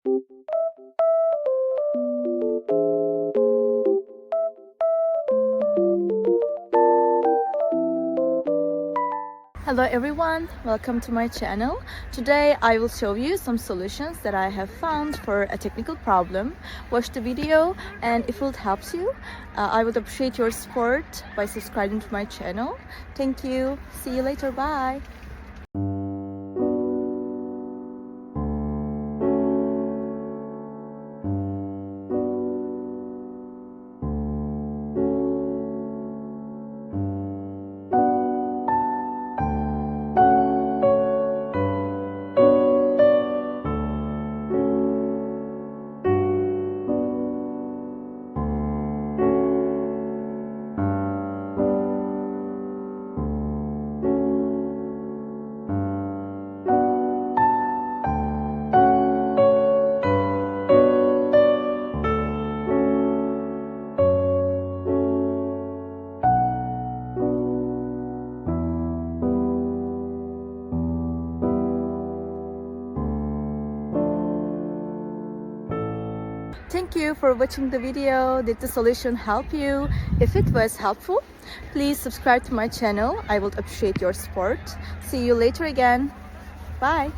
Hello everyone, welcome to my channel. Today I will show you some solutions that I have found for a technical problem. Watch the video, and if it helps you, I would appreciate your support by subscribing to my channel. Thank you. See you later. Bye. Thank you for watching the video. Did the solution help you? If it was helpful, please subscribe to my channel. I would appreciate your support. See you later again. Bye.